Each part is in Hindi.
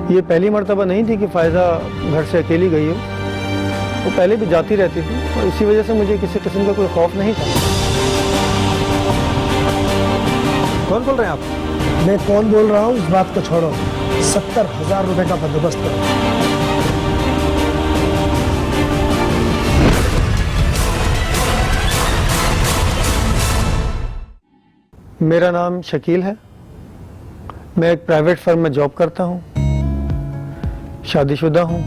ये पहली मर्तबा नहीं थी कि फ़ायज़ा घर से अकेली गई हो। वो पहले भी जाती रहती थी और इसी वजह से मुझे किसी किस्म का कोई खौफ नहीं था। कौन बोल रहे हैं आप? मैं कौन बोल रहा हूँ इस बात को छोड़ो, 70,000 रुपए का बंदोबस्त करो। मेरा नाम शकील है। मैं एक प्राइवेट फर्म में जॉब करता हूँ। शादीशुदा हूँ।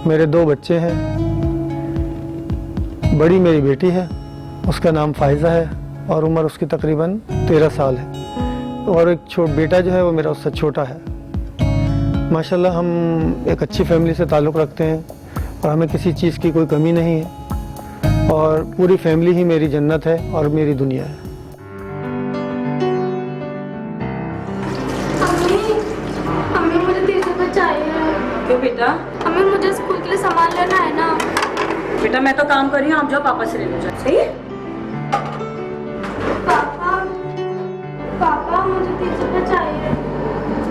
मेरे 2 बच्चे हैं। बड़ी मेरी बेटी है, उसका नाम फ़ायज़ा है और उम्र उसकी तकरीबन 13 साल है। और एक बेटा जो है वो मेरा उससे छोटा है। माशाल्लाह हम एक अच्छी फैमिली से ताल्लुक़ रखते हैं और हमें किसी चीज़ की कोई कमी नहीं है और पूरी फैमिली ही मेरी जन्नत है और मेरी दुनिया है। अम्मी मुझे 30 रुपए चाहिए। क्यों बेटा? अम्मी मुझे स्कूल के लिए सामान लेना है ना। बेटा मैं तो काम कर रही हूँ, आप जाओ पापा से ले लो जाओ। सही है? पापा मुझे 30 रुपए चाहिए।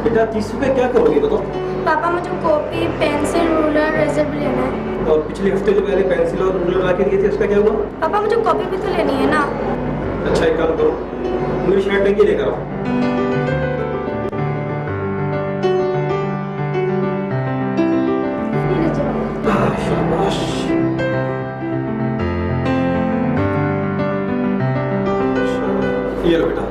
बेटा 30 रुपए क्या करोगे बताओ? पापा मुझे कॉपी, पेंसिल, रूलर, रेजर भी लेना है। और पिछले हफ्ते जो मैंने पेंसिल और रूलर ला के दिए थे उसका क्या हुआ? पापा मुझे कॉपी भी तो लेनी है ना। अच्छा एक काम करो, मेरी शर्ट टंकी लेकर आओ। शाबाश। ये लो बेटा।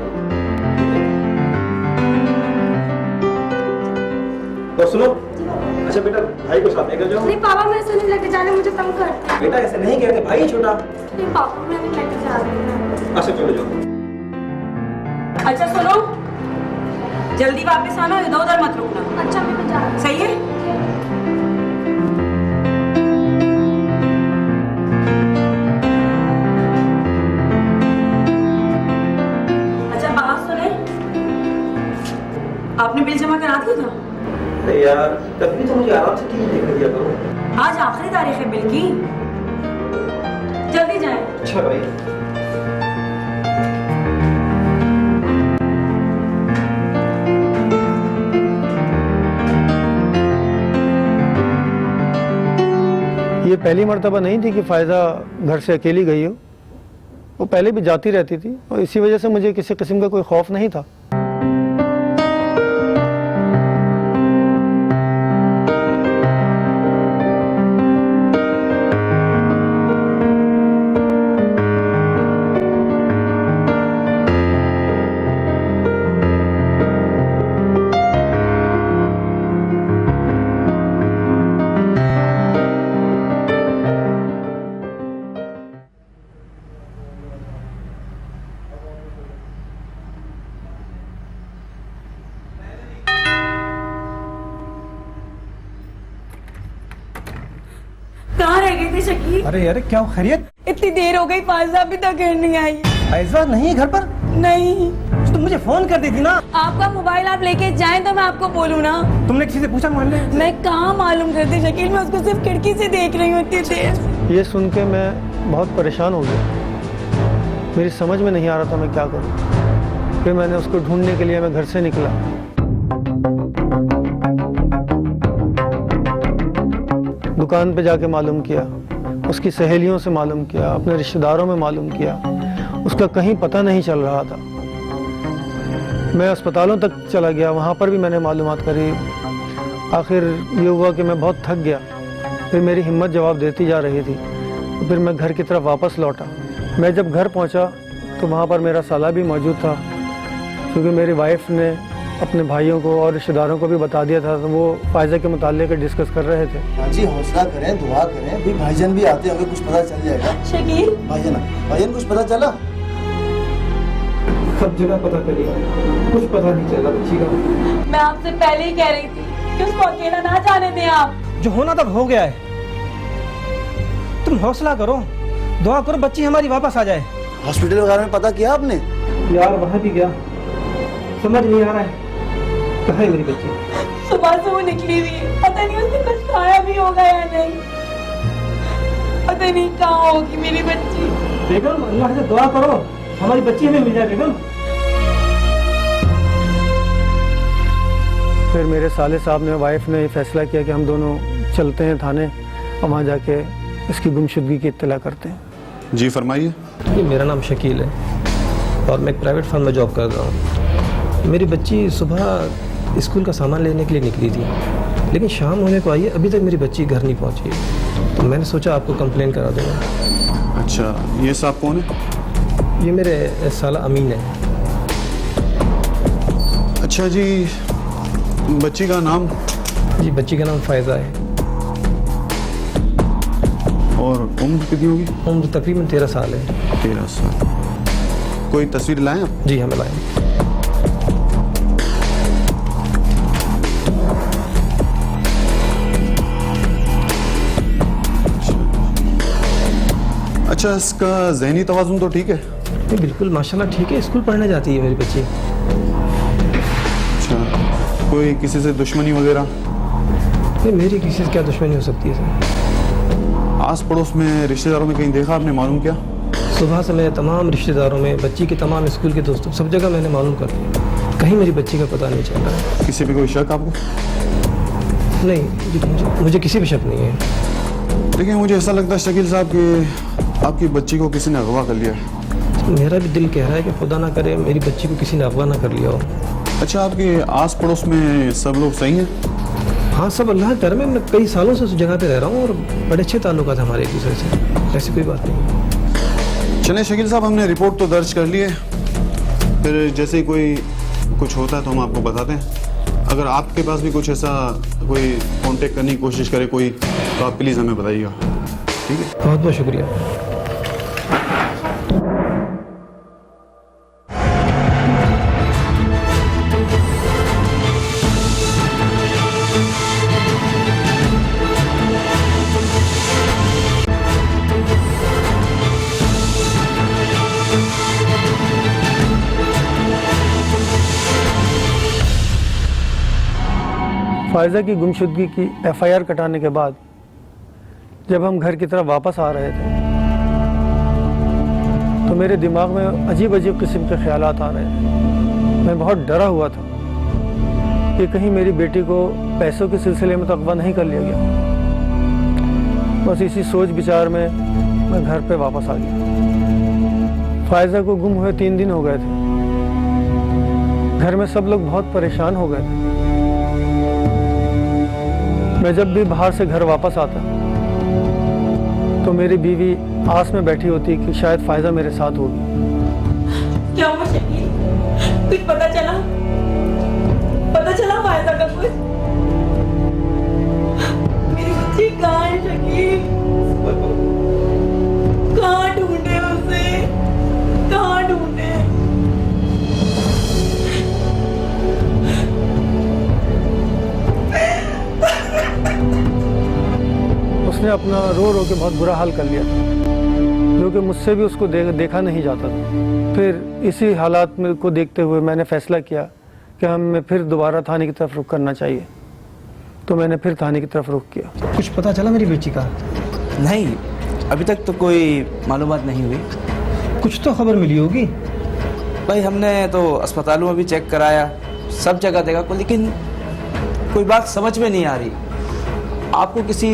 और सुनो, अच्छा बेटा भाई को साथ लेकर जाओ। नहीं पापा मैं ऐसे नहीं लेके जा रही, मुझे तंग करते हैं। बेटा ऐसे नहीं कहते, भाई छोटा। नहीं पापा मैं नहीं लेके जा रही हूँ। अच्छा चलो जाओ। अच्छा सुनो, जल्दी वापस आना, इधर उधर मत रुकना। अच्छा मैं जा रही हूँ। सही है? अच्छा बात सुने, आपने बिल जमा करा दिया था? अरे यार तभी तो मुझे आराम से टीवी देखने दिया करो। आज आखिरी तारीख है बिल की, जल्दी जाएं। अच्छा भाई। ये पहली मर्तबा नहीं थी कि फ़ायज़ा घर से अकेली गई हो। वो पहले भी जाती रहती थी और इसी वजह से मुझे किसी किस्म का कोई खौफ नहीं था। कहाँ रह गए थे शकील? अरे यार क्या खैरियत? इतनी देर हो गई, फ़ायज़ा अभी तक घर नहीं आई। फैज़ा नहीं घर पर? नहीं। तो तुम मुझे फोन कर दी थी ना। आपका मोबाइल आप लेके जाएं तो मैं आपको बोलूँ ना। तुमने किसी से पूछा मोहल्ले? मैं कहाँ मालूम करती शकील, मैं उसको सिर्फ खिड़की से देख रही हूँ इतनी देर। ये सुन के मैं बहुत परेशान हो गया। मेरी समझ में नहीं आ रहा था मैं क्या करूं। फिर मैंने उसको ढूंढने के लिए मैं घर से निकला। दुकान पे जाके मालूम किया, उसकी सहेलियों से मालूम किया, अपने रिश्तेदारों में मालूम किया, उसका कहीं पता नहीं चल रहा था। मैं अस्पतालों तक चला गया, वहाँ पर भी मैंने मालूमात करी। आखिर ये हुआ कि मैं बहुत थक गया। फिर मेरी हिम्मत जवाब देती जा रही थी। तो फिर मैं घर की तरफ वापस लौटा। मैं जब घर पहुंचा तो वहाँ पर मेरा साला भी मौजूद था, क्योंकि मेरी वाइफ ने अपने भाइयों को और रिश्तेदारों को भी बता दिया था। तो वो फ़ायज़ा के मुताल्लिक़ डिस्कस कर रहे थे। हाँ जी, हौसला करें, दुआ करें, भी भाईजान भी आते होंगे, कुछ पता चल जाएगा। शकील भाईजान कुछ पता चला? सब जगह पता करी, कुछ पता नहीं चला बच्ची का। मैं आपसे पहले ही कह रही थी कि उसको अकेला ना जाने दें आप। जो होना था हो गया है, तुम हौसला करो, दुआ करो बच्ची हमारी वापस आ जाए। हॉस्पिटल वगैरह में पता किया आपने? यार वहाँ भी गया, समझ नहीं आ रहा है कहाँ है मेरी बच्ची। सुबह से वो निकली हुई है, पता नहीं उसने कुछ खाया भी होगा या नहीं, पता नहीं कहाँ होगी मेरी बच्ची। बेगम अल्लाह से दुआ करो हमारी बच्ची हमें मिल जाए। बेगम फिर मेरे साले साहब ने, वाइफ ने फैसला किया कि हम दोनों चलते हैं थाने और वहाँ जाके इसकी गुमशुदगी की इत्तला करते हैं। जी फरमाइए। ये मेरा नाम शकील है और मैं एक प्राइवेट फर्म में जॉब कर रहा हूँ। मेरी बच्ची सुबह स्कूल का सामान लेने के लिए निकली थी, लेकिन शाम होने को आई है, अभी तक मेरी बच्ची घर नहीं पहुँची है। तो मैंने सोचा आपको कंप्लेन करा दूँगा। अच्छा, ये साहब कौन है? ये मेरे साला अमीन है। अच्छा जी, बच्ची का नाम? जी बच्ची का नाम फ़ायज़ा है और उम्र कितनी होगी? उम्र तकरीबन 13 साल है। 13 साल। कोई तस्वीर लाएं आप? जी हमें लाएँ। अच्छा, इसका ज़हनी तवाज़ुन तो ठीक है? ये बिल्कुल माशाल्लाह ठीक है, स्कूल पढ़ने जाती है मेरी बच्ची। अच्छा, कोई किसी से दुश्मनी वगैरह? नहीं, मेरी किसी से क्या दुश्मनी हो सकती है सर? आस पड़ोस में रिश्तेदारों में कहीं देखा आपने, मालूम किया? सुबह से मैं तमाम रिश्तेदारों में, बच्ची के तमाम स्कूल के दोस्तों, सब जगह मैंने मालूम कर लिया, कहीं मेरी बच्ची का पता नहीं चल रहा है। किसी पे कोई शक आपको? नहीं जी, मुझे किसी पे शक नहीं है। लेकिन मुझे ऐसा लगता है शकील साहब कि आपकी बच्ची को किसी ने अगवा कर लिया है। मेरा भी दिल कह रहा है कि खुदा ना करे मेरी बच्ची को किसी ने अगवा ना कर लिया हो। अच्छा, आपके आस पड़ोस में सब लोग सही हैं? हाँ, सब अल्लाह के कर में। मैं कई सालों से उस जगह पे रह रहा हूँ और बड़े अच्छे ताल्लुकात हैं हमारे एक दूसरे से, ऐसी कोई बात नहीं। चलें शकील साहब, हमने रिपोर्ट तो दर्ज कर ली है, फिर जैसे ही कोई कुछ होता है तो हम आपको बताते हैं। अगर आपके पास भी कुछ ऐसा कोई कांटेक्ट करने की कोशिश करे कोई, तो आप प्लीज़ हमें बताइएगा, ठीक है? बहुत बहुत शुक्रिया। फ़ायज़ा की गुमशुदगी की एफआईआर कटाने के बाद जब हम घर की तरफ वापस आ रहे थे तो मेरे दिमाग में अजीब अजीब किस्म के ख्यालात आ रहे थे। मैं बहुत डरा हुआ था कि कहीं मेरी बेटी को पैसों के सिलसिले में तो अगवा नहीं कर लिया गया। बस इसी सोच विचार में मैं घर पे वापस आ गया। फ़ायज़ा को गुम हुए 3 दिन हो गए थे। घर में सब लोग बहुत परेशान हो गए थे। मैं जब भी बाहर से घर वापस आता तो मेरी बीवी आस में बैठी होती कि शायद फ़ायज़ा मेरे साथ होगी। क्या हुआ शकील? कुछ पता चला? पता चला फ़ायज़ा का कुछ? मेरी बच्ची कहाँ है शकील? कहाँ ढूंढे उसे? कहाँ ढूंढे? उसने अपना रो रो के बहुत बुरा हाल कर लिया था, जो कि मुझसे भी उसको देखा नहीं जाता था। फिर इसी हालात में को देखते हुए मैंने फ़ैसला किया कि हमें फिर दोबारा थाने की तरफ रुख करना चाहिए। तो मैंने फिर थाने की तरफ रुख किया। कुछ पता चला मेरी बेटी का? नहीं, अभी तक तो कोई मालूमात नहीं हुई। कुछ तो खबर मिली होगी। भाई हमने तो अस्पतालों में भी चेक कराया, सब जगह देखा को, लेकिन कोई बात समझ में नहीं आ रही। आपको किसी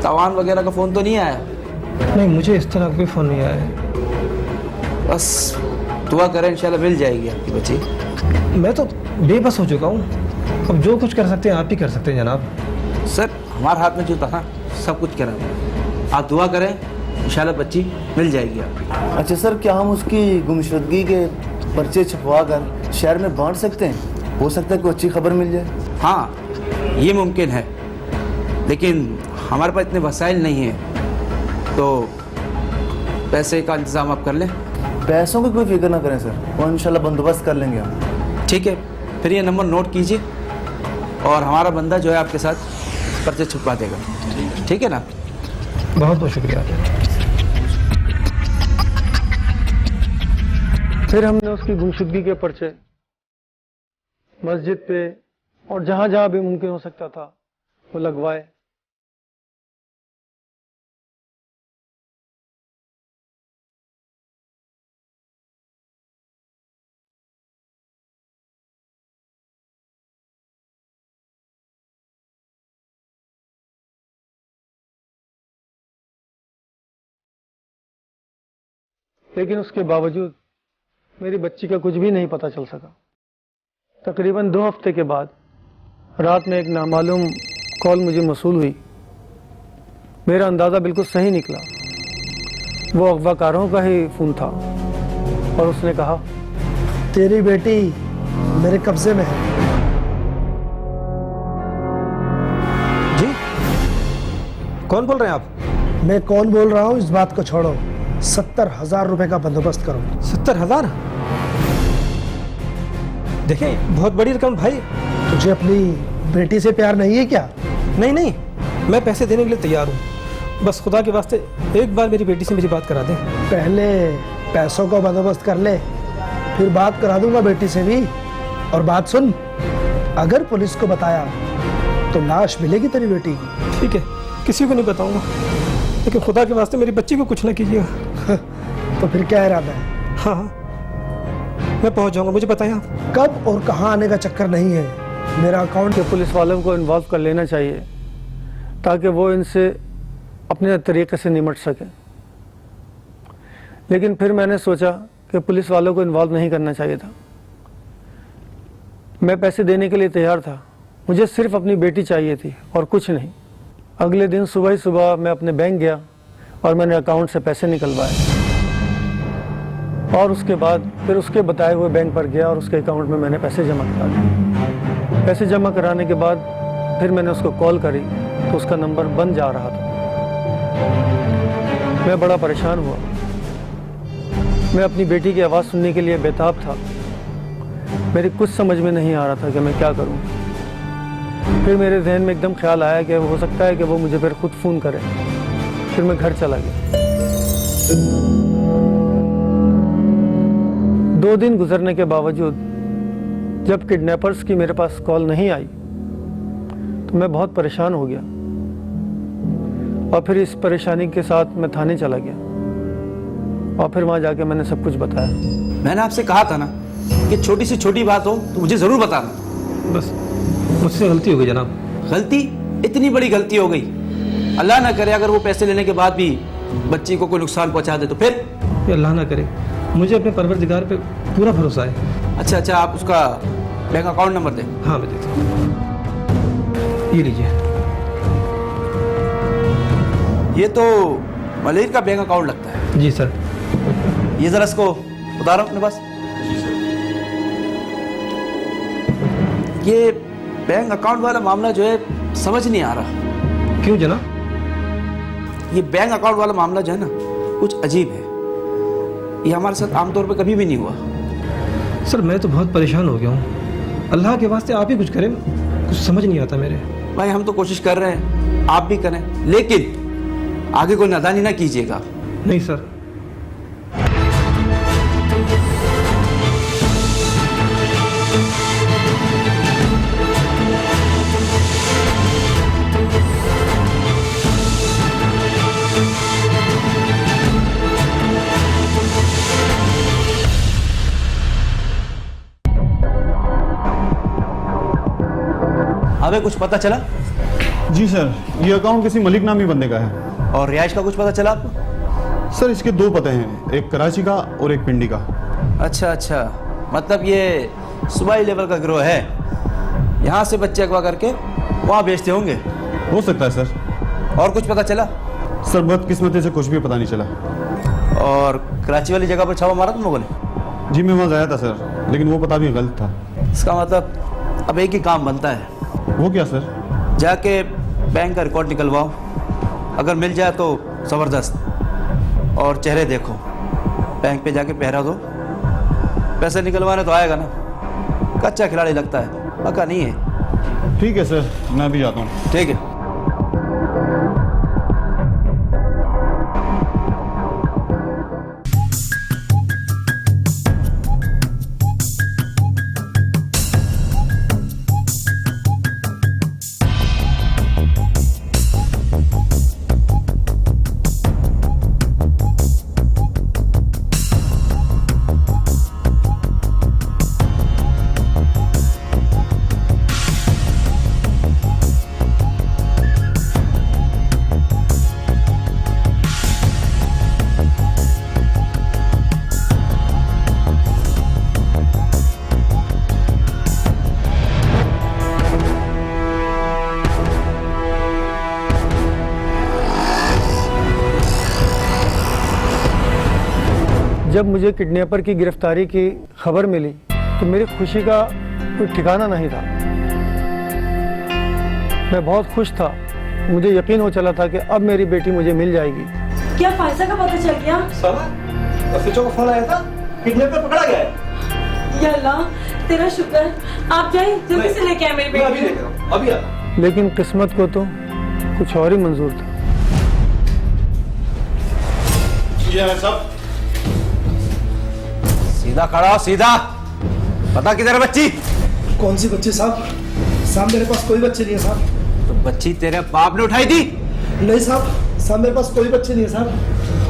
तवान वगैरह का फ़ोन तो नहीं आया? नहीं, मुझे इस तरह कोई फ़ोन नहीं आया। बस दुआ करें इंशाल्लाह मिल जाएगी आपकी बच्ची। मैं तो बेबस हो चुका हूँ। अब जो कुछ कर सकते हैं आप ही कर सकते हैं जनाब। सर हमारे हाथ में जो था ना सब कुछ करा, आप दुआ करें इंशाल्लाह बच्ची मिल जाएगी आपकी। अच्छा सर, क्या हम उसकी गुमशुदगी के पर्चे छपवा कर शहर में बांट सकते हैं? हो सकता है कोई अच्छी खबर मिल जाए। हाँ, ये मुमकिन है, लेकिन हमारे पास इतने वसाइल नहीं हैं, तो पैसे का इंतज़ाम आप कर लें। पैसों की कोई फिक्र ना करें सर, वो इंशाल्लाह बंदोबस्त कर लेंगे हम। ठीक है, फिर ये नंबर नोट कीजिए और हमारा बंदा जो है आपके साथ पर्चे छुपवा देगा। ठीक है ना? बहुत बहुत शुक्रिया। फिर हमने उसकी गुमशुदगी के पर्चे मस्जिद पे और जहाँ जहाँ भी मुमकिन हो सकता था वो लगवाए। लेकिन उसके बावजूद मेरी बच्ची का कुछ भी नहीं पता चल सका। तकरीबन 2 हफ्ते के बाद रात में एक नामालूम कॉल मुझे मौसूल हुई। मेरा अंदाज़ा बिल्कुल सही निकला, वो अगवाकारों का ही फ़ोन था और उसने कहा, तेरी बेटी मेरे कब्जे में है। जी, कौन बोल रहे हैं आप? मैं कौन बोल रहा हूँ इस बात को छोड़ो, 70,000 रुपए का बंदोबस्त करो। 70,000? देखें, बहुत बड़ी रकम भाई। तुझे अपनी बेटी से प्यार नहीं है क्या? नहीं नहीं, मैं पैसे देने के लिए तैयार हूँ, बस खुदा के वास्ते एक बार मेरी बेटी से मेरी बात करा दें। पहले पैसों का बंदोबस्त कर ले, फिर बात करा दूंगा बेटी से भी। और बात सुन, अगर पुलिस को बताया तो लाश मिलेगी तेरी बेटी की। ठीक है, किसी को नहीं बताऊंगा, लेकिन खुदा के वास्ते मेरी बच्ची को कुछ ना कीजिएगा। तो फिर क्या इरादा है? हाँ हाँ, मैं पहुंच जाऊंगा, मुझे बताएं आप। कब और कहाँ आने का चक्कर नहीं है। मेरा अकाउंट कि पुलिस वालों को इन्वॉल्व कर लेना चाहिए ताकि वो इनसे अपने तरीके से निमट सकें। लेकिन फिर मैंने सोचा कि पुलिस वालों को इन्वॉल्व नहीं करना चाहिए था। मैं पैसे देने के लिए तैयार था, मुझे सिर्फ अपनी बेटी चाहिए थी और कुछ नहीं। अगले दिन सुबह ही सुबह मैं अपने बैंक गया और मैंने अकाउंट से पैसे निकलवाए और उसके बाद फिर उसके बताए हुए बैंक पर गया और उसके अकाउंट में मैंने पैसे जमा करा दिए। पैसे जमा कराने के बाद फिर मैंने उसको कॉल करी तो उसका नंबर बंद जा रहा था। मैं बड़ा परेशान हुआ, मैं अपनी बेटी की आवाज़ सुनने के लिए बेताब था। मेरी कुछ समझ में नहीं आ रहा था कि मैं क्या करूं। फिर मेरे जहन में एकदम ख्याल आया कि हो सकता है कि वो मुझे फिर खुद फ़ोन करे। फिर मैं घर चला गया। 2 दिन गुजरने के बावजूद जब किडनैपर्स की मेरे पास कॉल नहीं आई तो मैं बहुत परेशान हो गया और फिर इस परेशानी के साथ मैं थाने चला गया और फिर वहाँ जाके मैंने सब कुछ बताया। मैंने आपसे कहा था ना कि छोटी से छोटी बात हो तो मुझे ज़रूर बताना। बस मुझसे गलती हो गई जनाब। गलती? इतनी बड़ी गलती हो गई? अल्लाह ना करे अगर वो पैसे लेने के बाद भी बच्ची को कोई नुकसान पहुंचा दे तो फिर? ये अल्लाह ना करे, मुझे अपने परवरदिगार पे पूरा भरोसा है। अच्छा, आप उसका बैंक अकाउंट नंबर दें। हाँ मैं देता हूँ, ये लीजिए। ये तो मलिर का बैंक अकाउंट लगता है। जी सर। ये जरा इसको उतारो अपने पास। ये बैंक अकाउंट वाला मामला जो है समझ नहीं आ रहा। क्यों जनाब? ये बैंक अकाउंट वाला मामला जो है ना कुछ अजीब है। ये हमारे साथ आमतौर पे कभी भी नहीं हुआ। सर मैं तो बहुत परेशान हो गया हूँ, अल्लाह के वास्ते आप ही कुछ करें, कुछ समझ नहीं आता मेरे। भाई हम तो कोशिश कर रहे हैं, आप भी करें, लेकिन आगे कोई नादानी ना कीजिएगा। नहीं सर। अबे कुछ पता चला? जी सर, ये अकाउंट किसी मलिक नामी बंदे का है। और रिहाइश का कुछ पता चला आपको? सर इसके 2 पते हैं, एक कराची का और एक पिंडी का। अच्छा, मतलब ये सूबाई लेवल का गिरोह है। यहाँ से बच्चे अगवा करके वहाँ भेजते होंगे। हो सकता है सर। और कुछ पता चला? सर बदकिस्मती से कुछ भी पता नहीं चला। और कराची वाली जगह पर छापा मारा तुम लोगों ने? जी मैं वहाँ गया था सर, लेकिन वो पता भी गलत था। इसका मतलब अब एक ही काम बनता है। वो क्या सर? जाके बैंक का रिकॉर्ड निकलवाओ, अगर मिल जाए तो ज़बरदस्त, और चेहरे देखो, बैंक पे जाके पहरा दो। पैसे निकलवाने तो आएगा ना, कच्चा खिलाड़ी लगता है, पक्का नहीं है। ठीक है सर, मैं भी जाता हूँ। ठीक है। जब मुझे किडनैपर की गिरफ्तारी की खबर मिली तो मेरी खुशी का कोई ठिकाना नहीं था। मैं बहुत खुश था। मुझे यकीन हो चला था कि अब मेरी बेटी मुझे मिल जाएगी। क्या फायजा का पता चल गया? ऑफिसरों का फोन आया था, किडनैपर पकड़ा गया है। या अल्लाह, तेरा शुक्र। आप जाइए, जल्दी से लेके आए मेरी मैं अभी बेटी। लेकर आऊं, अभी आता हूं। लेकिन किस्मत को तो कुछ और ही मंजूर था। सीधा खड़ा हो, सीधा। पता किधर है बच्ची? कौन सी बच्ची साहब? साहब मेरे पास कोई बच्चे नहीं है साहब। तो बच्ची तेरे बाप ने उठाई थी? नहीं साहब, साहब मेरे पास कोई बच्चे नहीं है साहब।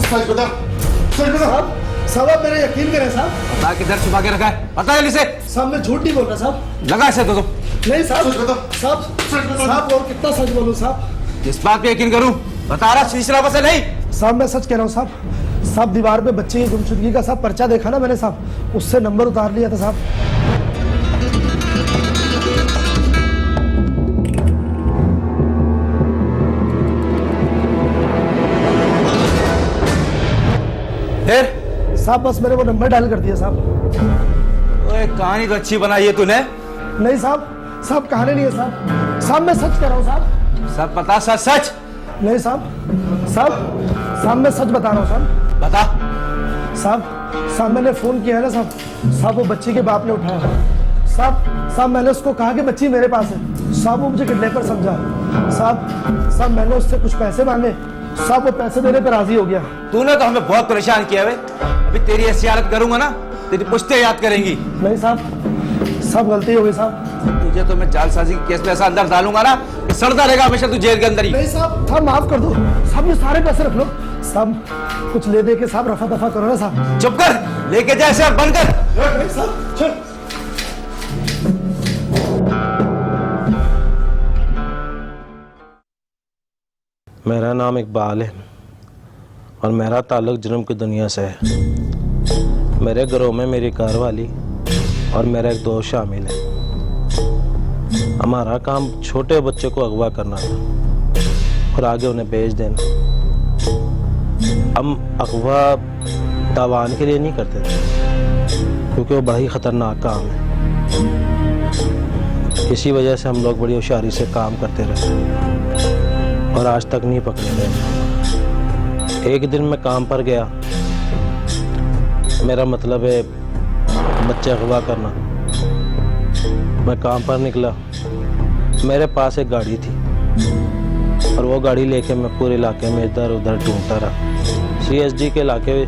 सच बता, सच बता साहब। साहब आप मेरा यकीन करें साहब। पता किधर छुपा के रखा है? पता है इसे? साहब मैं झूठ नहीं बोल रहा साहब। लगा इसे तो नहीं साहब, साहब साहब और कितना सच बोलूं साहब? इस बात पे यकीन करूं? बता रहा शीशरा से नहीं। साहब मैं सच कह रहा हूँ साहब। साहब दीवार पे बच्चे की गुमशुदगी का साहब पर्चा देखा ना मैंने साहब, उससे नंबर उतार लिया था साहब। फिर साहब बस मैंने वो नंबर डायल कर दिया साहब। ओए कहानी तो अच्छी बनाई है तूने। नहीं साहब, साहब कहानी नहीं है साहब। साहब मैं सच कह रहा हूँ साहब। सब बता, सच सच नहीं साहब, साहब मैं सच बता रहा हूँ साहब। बता। साहब मैंने फोन किया है ना साहब। साहब वो बच्ची के बाप ने उठाया। साहब मैंने उसको कहा कि बच्ची मेरे पास है। साहब वो मुझे किडनैपर समझा। साहब मैंने उससे कुछ पैसे मांगे। साहब वो पैसे देने पर राजी हो गया। तूने तो हमें बहुत परेशान किया है। अभी तेरी ऐसी हालत करूंगा ना, तेरी पुश्ते याद करेंगी। नहीं साहब गलती हो गई साहब। तुझे तो मैं जालसाजी के केस में ऐसा अंदर डालूंगा ना कि सड़ता रहेगा हमेशा तू जेल के अंदर ही। नहीं साहब माफ कर दो साहब, ये सारे पैसे रख लो साहब। कुछ ले दे के साहब रफा दफा करो ना साहब। चुप कर, लेके जा इसे, बंद कर। साहब चल। मेरा नाम इकबाल है और मेरा ताल्लुक जुर्म की दुनिया से है। मेरे घरों में मेरी घरवाली और मेरा एक दोस्त शामिल है। हमारा काम छोटे बच्चे को अगवा करना था और आगे उन्हें बेच देना। हम अगवा तावान के लिए नहीं करते थे क्योंकि वो बड़ा ही ख़तरनाक काम है। इसी वजह से हम लोग बड़ी होशियारी से काम करते रहे और आज तक नहीं पकड़े गए। एक दिन मैं काम पर गया, मेरा मतलब है बच्चे अगवा करना। मैं काम पर निकला, मेरे पास एक गाड़ी थी और वो गाड़ी लेके मैं पूरे इलाके में इधर उधर ढूंढता रहा। CSD के इलाके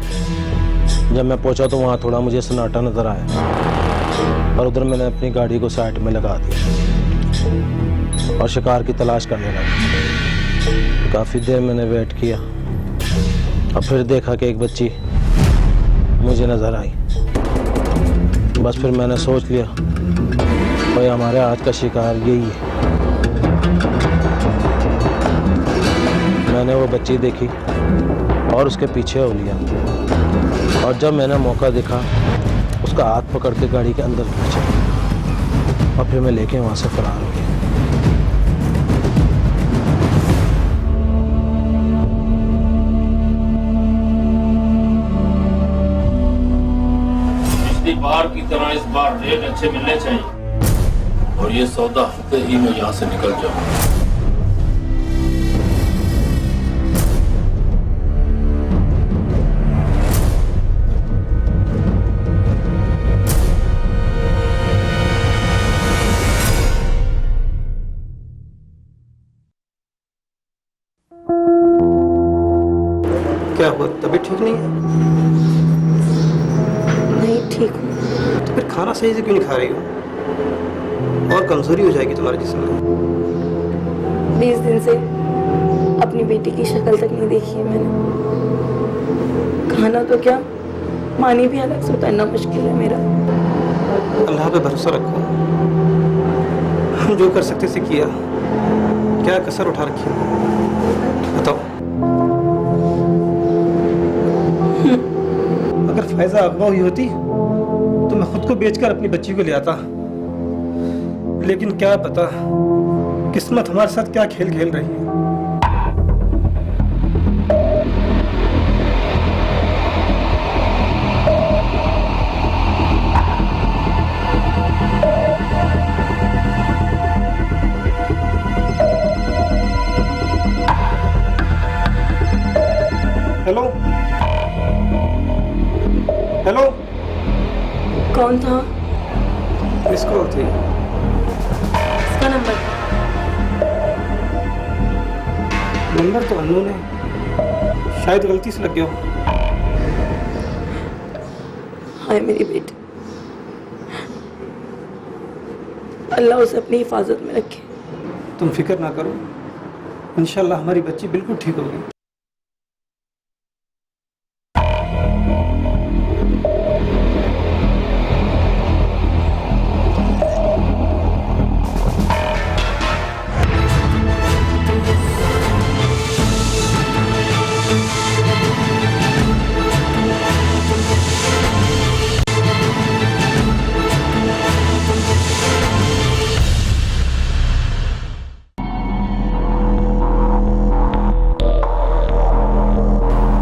जब मैं पहुंचा तो वहाँ थोड़ा मुझे सन्नाटा नज़र आया और उधर मैंने अपनी गाड़ी को साइड में लगा दिया और शिकार की तलाश करने लगा। काफ़ी देर मैंने वेट किया और फिर देखा कि एक बच्ची मुझे नज़र आई। बस फिर मैंने सोच लिया भाई हमारे आज का शिकार यही है। मैंने वो बच्ची देखी और उसके पीछे हो लिया और जब मैंने मौका देखा उसका हाथ पकड़ के गाड़ी के अंदर खींचा और फिर मैं लेके वहाँ से फरार हो गया। पिछली बार की तरह इस बार रेट अच्छे मिलने चाहिए और ये सौदा हफ्ते ही में यहाँ से निकल जाऊँ। क्या हुआ, तबीयत ठीक नहीं है? नहीं ठीक हूँ। तो फिर खाना सही से क्यों नहीं खा रही हो? और कमजोरी हो जाएगी तुम्हारे जिस्म में। 20 दिन से अपनी बेटी की शक्ल तक नहीं देखी है मैंने। खाना तो क्या, पानी भी अलग से उतरना मुश्किल है मेरा। अल्लाह पे भरोसा रखो, हम जो कर सकते से किया। क्या कसर उठा रखी है बताओ। अगर फैजा अगवा हुई होती तो मैं खुद को बेचकर अपनी बच्ची को ले आता, लेकिन क्या पता किस्मत हमारे साथ क्या खेल खेल रही है। हेलो, कौन था? मिस कॉल थी। इसका नंबर? नंबर तो अननोन है, शायद गलती से लग गया हो। हाय मेरी बेटी, अल्लाह उसे अपनी हिफाजत में रखे। तुम फिक्र ना करो, इंशाल्लाह हमारी बच्ची बिल्कुल ठीक होगी।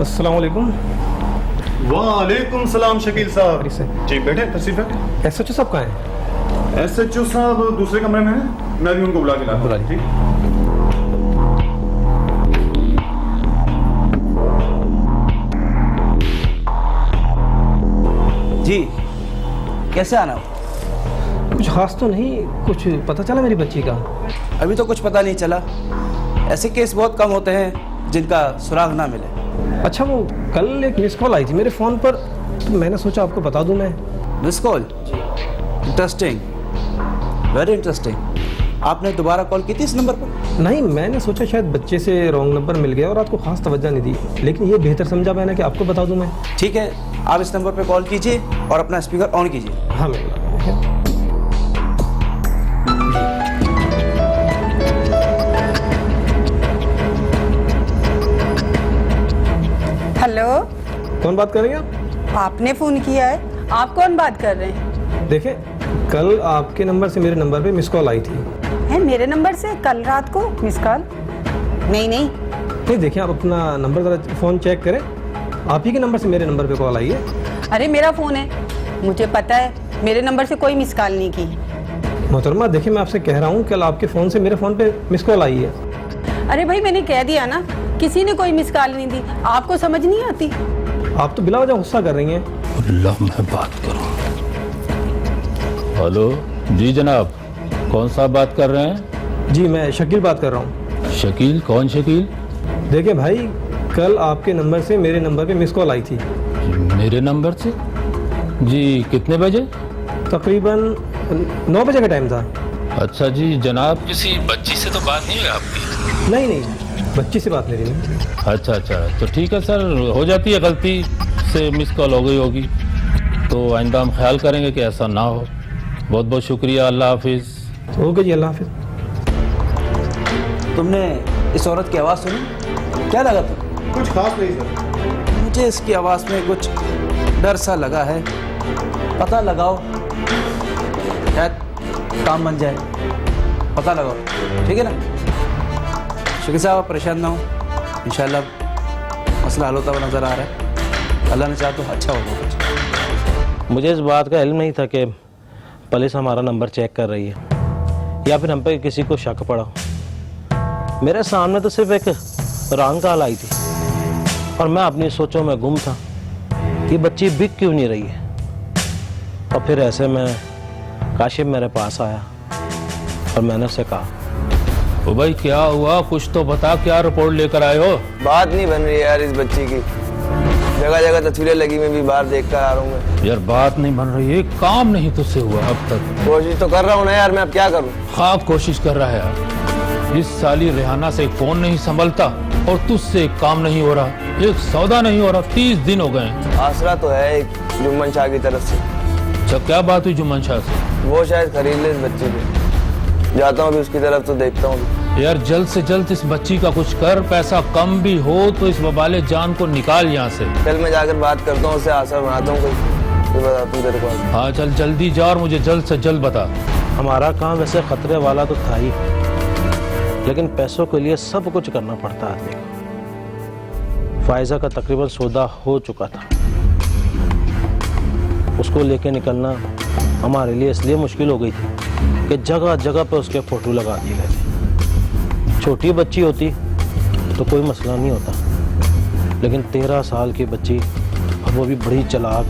अस्सलाम वालेकुम। वालेकुम सलाम शकील साहब। जी बैठे, तशरीफ बैठे। SHO साहब कहाँ हैं? SHO साहब दूसरे कमरे में हैं, मैं भी उनको बुला के लाता हूं। बुला लीजिए। जी कैसे आना हो? कुछ खास तो नहीं, कुछ पता चला मेरी बच्ची का? अभी तो कुछ पता नहीं चला। ऐसे केस बहुत कम होते हैं जिनका सुराग ना मिले। अच्छा, वो कल एक मिस कॉल आई थी मेरे फ़ोन पर, तो मैंने सोचा आपको बता दूं मैं। Miss call? Interesting, very interesting. आपने दोबारा कॉल की थी इस नंबर पर? नहीं, मैंने सोचा शायद बच्चे से रॉन्ग नंबर मिल गया और आपको खास तवज्जो नहीं दी, लेकिन ये बेहतर समझा मैंने कि आपको बता दूं मैं। ठीक है, आप इस नंबर पर कॉल कीजिए और अपना स्पीकर ऑन कीजिए। हाँ मैं हेलो, कौन बात कर रही हैं आप? आपने फोन किया है, आप कौन बात कर रहे हैं? देखें, कल आपके नंबर से मेरे नंबर पे मिस कॉल आई थी। है मेरे नंबर से कल रात को मिस कॉल? नहीं, देखिए, आप अपना नंबर ज़रा फ़ोन चेक करें, आप ही के नंबर से मेरे नंबर पे कॉल आई है। अरे मेरा फ़ोन है, मुझे पता है, मेरे नंबर से कोई मिस कॉल नहीं की। मोहतरमा देखिए, मैं आपसे कह रहा हूँ कल आपके फ़ोन से मेरे फ़ोन पे मिस कॉल आई है। अरे भाई मैंने कह दिया ना, किसी ने कोई मिस कॉल नहीं दी, आपको समझ नहीं आती? आप तो बिला वजह गुस्सा कर रही हैं। अल्लाह, मैं बात करूं। हेलो जी जनाब, कौन सा बात कर रहे हैं? जी मैं शकील बात कर रहा हूँ। शकील? कौन शकील? देखिए भाई, कल आपके नंबर से मेरे नंबर पे मिस कॉल आई थी। मेरे नंबर से? जी कितने बजे? तकरीबन 9 बजे का टाइम था। अच्छा जी जनाब, किसी बच्ची से तो बात नहीं हुई आपकी? नहीं, बच्ची से बात मेरी नहीं। अच्छा, तो ठीक है सर, हो जाती है, गलती से मिस कॉल हो गई होगी, तो आइंदा हम ख्याल करेंगे कि ऐसा ना हो। बहुत बहुत शुक्रिया, अल्लाह हाफिज़। ओके जी, अल्लाह हाफिज़। तुमने इस औरत की आवाज़ सुनी? क्या लगा तुम? कुछ खास नहीं सर। मुझे इसकी आवाज़ में कुछ डर सा लगा है, पता लगाओ, शायद काम बन जाए, पता लगाओ, ठीक है ना? शकील साहब आप परेशान ना हो, इंशाल्लाह मसला हल होता हुआ नज़र आ रहा है। अल्लाह ने चाहा तो अच्छा होगा। मुझे इस बात का इल्म नहीं था कि पुलिस हमारा नंबर चेक कर रही है या फिर हम पे किसी को शक पड़ा। मेरे सामने तो सिर्फ एक रॉन्ग कॉल आई थी और मैं अपनी सोचों में गुम था, ये बच्ची बिक क्यों नहीं रही है। और फिर ऐसे में काशिफ मेरे पास आया और मैंने उससे कहा, ओ भाई क्या हुआ, कुछ तो बता, क्या रिपोर्ट लेकर आए हो? बात नहीं बन रही है यार इस बच्ची की, जगह जगह तस्वीरें लगी, मैं भी बाहर देख कर आ रहा हूँ मैं। यार बात नहीं बन रही है, काम नहीं तुझसे हुआ अब तक। कोशिश तो कर रहा हूँ ना यार, मैं अब क्या करूँ? खाक कोशिश कर रहा है यार। इस साली रेहाना से फोन नहीं संभलता और तुझसे काम नहीं हो रहा, एक सौदा नहीं हो रहा, 30 दिन हो गए। आसरा तो है एक जुम्मन शाह की तरफ से। अच्छा क्या बात हुई जुम्मन शाह से? वो शायद खरीद ले इस बच्ची को, जाता हूँ अभी उसकी तरफ तो देखता हूँ। यार जल्द से जल्द इस बच्ची का कुछ कर, पैसा कम भी हो तो इस वबाले जान को निकाल यहाँ से। चल मैं जाकर बात करता हूँ, उससे आसरा बनाता हूँ कोई, बताता हूँ तेरे को। हाँ चल जल्दी जा और मुझे जल्द से जल्द बता। हमारा काम वैसे खतरे वाला तो था ही, लेकिन पैसों के लिए सब कुछ करना पड़ता है आदमी को। फायजा का तकरीबन सौदा हो चुका था, उसको लेके निकलना हमारे लिए इसलिए मुश्किल हो गई थी कि जगह जगह पे उसके फोटो लगा दिए गए थे। छोटी बच्ची होती तो कोई मसला नहीं होता, लेकिन 13 साल की बच्ची और वो भी बड़ी चालाक,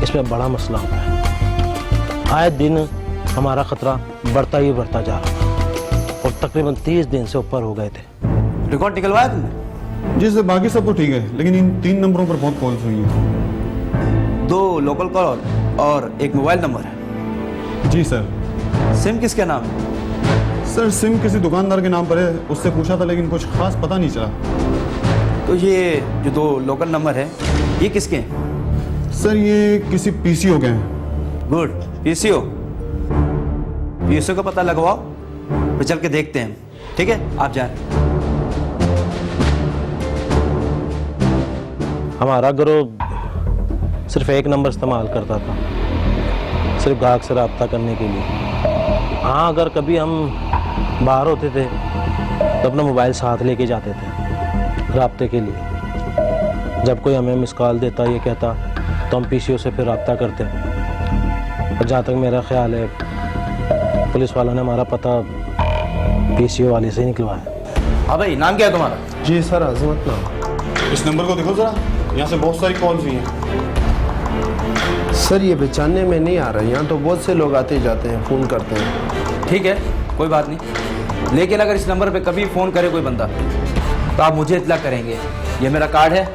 इसमें बड़ा मसला हो गया। आए दिन हमारा खतरा बढ़ता ही बढ़ता जा रहा था और तकरीबन 30 दिन से ऊपर हो गए थे। रिकॉर्ड निकलवाया तुमने? जी सर, बाकी सब तो ठीक है, लेकिन इन 3 नंबरों पर बहुत कॉल्स हुई हैं। 2 लोकल कॉल और 1 मोबाइल नंबर है। जी सर। सिम किसके नाम है? सर सिम किसी दुकानदार के नाम पर है, उससे पूछा था लेकिन कुछ खास पता नहीं चला। तो ये जो 2 लोकल नंबर है ये किसके हैं? सर ये किसी पीसीओ के हैं। गुड, पीसीओ का पता लगवाओ, फिर चल के देखते हैं। ठीक है, आप जाएं। हमारा गिरोह सिर्फ एक नंबर इस्तेमाल करता था, सिर्फ ग्राहक से रब्ता करने के लिए। हाँ, अगर कभी हम बाहर होते थे तो अपना मोबाइल साथ लेके जाते थे रब्ते के लिए। जब कोई हमें मिस कॉल देता, ये कहता, तो हम पीसीओ से फिर रब्ता करते। और जहाँ तक मेरा ख्याल है, पुलिस वालों ने हमारा पता पीसीओ वाले से ही निकलवाया। हाँ भाई, नाम क्या है तुम्हारा? जी सर, अजमत नाम। इस नंबर को देखो जरा, यहाँ से बहुत सारी कॉल्स हुई हैं। सर ये पहचानने में नहीं आ रहा, यहाँ तो बहुत से लोग आते जाते हैं, फ़ोन करते हैं। ठीक है, कोई बात नहीं, लेकिन अगर इस नंबर पे कभी फ़ोन करे कोई बंदा तो आप मुझे इत्तला करेंगे। ये मेरा कार्ड है,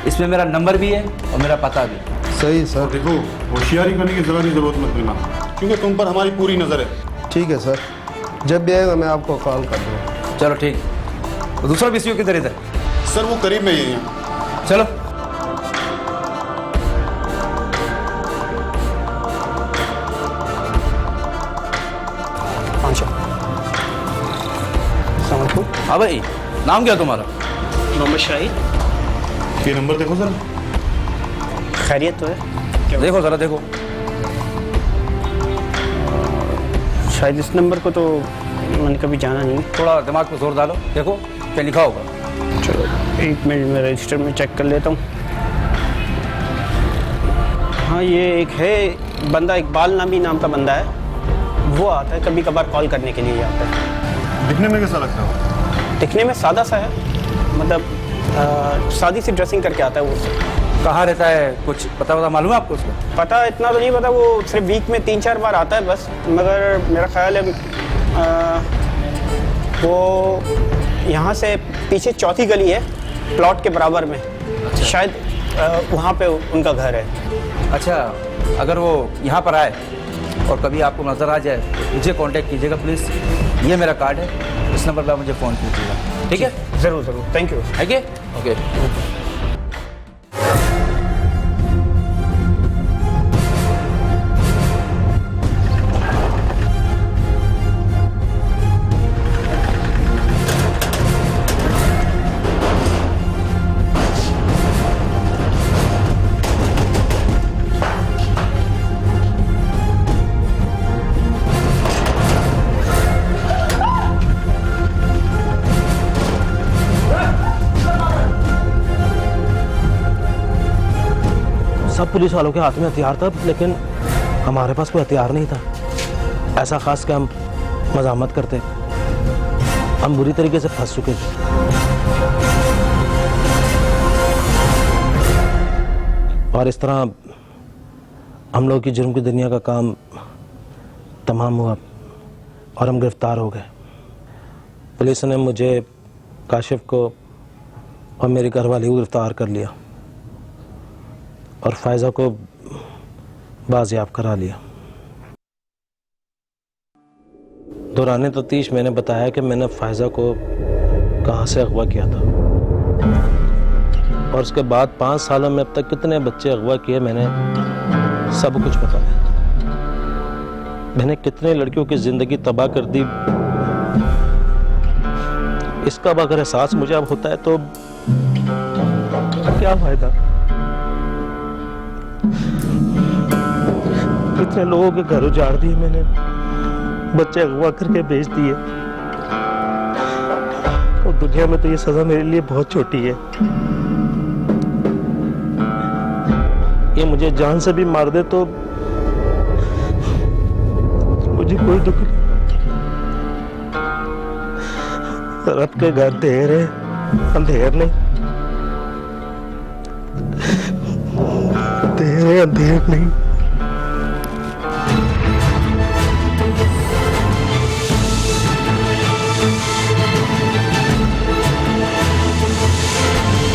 इसमें मेरा नंबर भी है और मेरा पता भी। सही सर। देखो, होशियारी करने की ज़रा भी ज़रूरत मत लेना, क्योंकि तुम पर हमारी पूरी नज़र है। ठीक है सर, जब भी आएगा मैं आपको कॉल कर दूँगा। चलो ठीक। तो दूसरा पीसीओ किधर? इधर सर वो करीब में ही है। चलो। हाँ भाई, नाम क्या तुम्हारा? मोहम्मद शाहिद। ये नंबर देखो सर। खैरियत तो है? देखो ज़रा, देखो। शायद इस नंबर को तो मैंने कभी जाना नहीं। थोड़ा दिमाग पे जोर डालो, देखो क्या लिखा होगा। चलो 1 मिनट में रजिस्टर में चेक कर लेता हूँ। हाँ, ये एक है बंदा, इकबाल नाम का बंदा है, वो आता है कभी कभार कॉल करने के लिए आता है। दिखने में कैसा लगता है? दिखने में सादा सा है, मतलब सादी सी ड्रेसिंग करके आता है वो। कहाँ रहता है, कुछ पता मालूम है आपको उसका? पता इतना तो नहीं पता, वो सिर्फ वीक में 3-4 बार आता है बस। मगर मेरा ख्याल है वो यहाँ से पीछे चौथी गली है, प्लॉट के बराबर में। अच्छा। शायद वहाँ पे उनका घर है। अच्छा, अगर वो यहाँ पर आए और कभी आपको नज़र आ जाए, मुझे कांटेक्ट कीजिएगा प्लीज़। ये मेरा कार्ड है, इस नंबर पर आप मुझे फ़ोन कीजिएगा। ठीक है? ज़रूर ज़रूर, थैंक यू। ओके। सब पुलिस वालों के हाथ में हथियार था, लेकिन हमारे पास कोई हथियार नहीं था। ऐसा खास कि हम मज़ामत करते, हम बुरी तरीके से फंस चुके थे। और इस तरह हम लोग की जुर्म की दुनिया का काम तमाम हुआ और हम गिरफ्तार हो गए। पुलिस ने मुझे, काशिफ को और मेरी घरवाली को गिरफ्तार कर लिया और फायजा को बाजियाब करा लिया। दौरान तफ्तीश मैंने बताया कि मैंने फायजा को कहाँ से अगवा किया था और उसके बाद 5 सालों में अब तक कितने बच्चे अगवा किए, मैंने सब कुछ बताया। मैंने कितने लड़कियों की जिंदगी तबाह कर दी, इसका अगर एहसास मुझे अब होता है तो क्या फायदा। कितने लोगों के घर उजाड़ दिए मैंने, बच्चे अगवा करके बेच दिए। और दुनिया में तो ये सजा मेरे लिए बहुत छोटी है। ये मुझे जान से भी मार दे तो मुझे कोई दुख नहीं। रब के घर देर है, अंधेर नहीं। अंधेर नहीं